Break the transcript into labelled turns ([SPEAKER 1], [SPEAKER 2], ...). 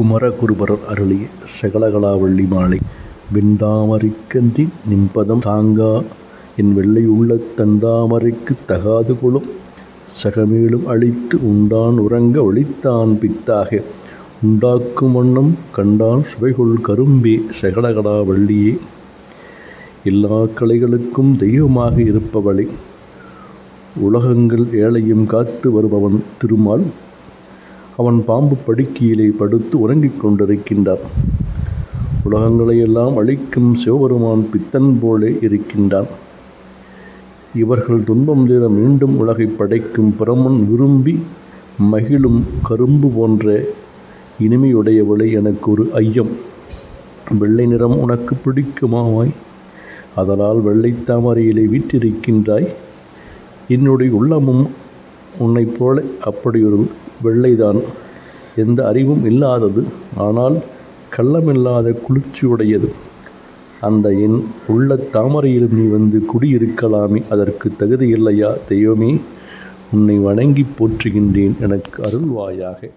[SPEAKER 1] குமரகுருபரர் அருளிய சகலகலாவள்ளி மாலை. வெண்தாமரைக்கன்றி நின்பதம் தாங்கா என் வெள்ளை உள்ளத் தந்தாமரைக்குத் தகாது கொளும் சகமேலும் அளித்து உண்டான் உறங்க ஒளித்தான் பித்தாக உண்டாக்கும் வண்ணம் கண்டான் சுவைகொள் கரும்பே சகலகலா வள்ளியே. எல்லா கலைகளுக்கும் தெய்வமாக இருப்பவளே, உலகங்கள் ஏழையும் காத்து வருபவன் திருமால் அவன் பாம்பு படுக்கையிலே படுத்து உறங்கிக் கொண்டிருக்கின்றான். உலகங்களையெல்லாம் அழிக்கும் சிவபெருமான் பித்தன் போலே இருக்கின்றான். இவர்கள் துன்பம் தீர மீண்டும் உலகை படைக்கும் பிரமன் விரும்பி மகிழும் கரும்பு போன்ற இனிமையுடையவளை, எனக்கு ஒரு ஐயம். வெள்ளை நிறம் உனக்கு பிடிக்குமாய்? அதனால் வெள்ளை தாமரையிலே வீற்றிருக்கின்றாய். என்னுடைய உள்ளமும் உன்னைப் போல அப்படியொரு வெள்ளைதான். எந்த அறிவும் இல்லாதது, ஆனால் கள்ளமில்லாத குளிர்ச்சியுடையது. அந்த என் உள்ள தாமரையிலும் நீ வந்து குடியிருக்கலாமே, அதற்கு தகுதியில்லையா? தெய்வமே, உன்னை வணங்கி போற்றுகின்றேன், எனக்கு அருள்வாயாக.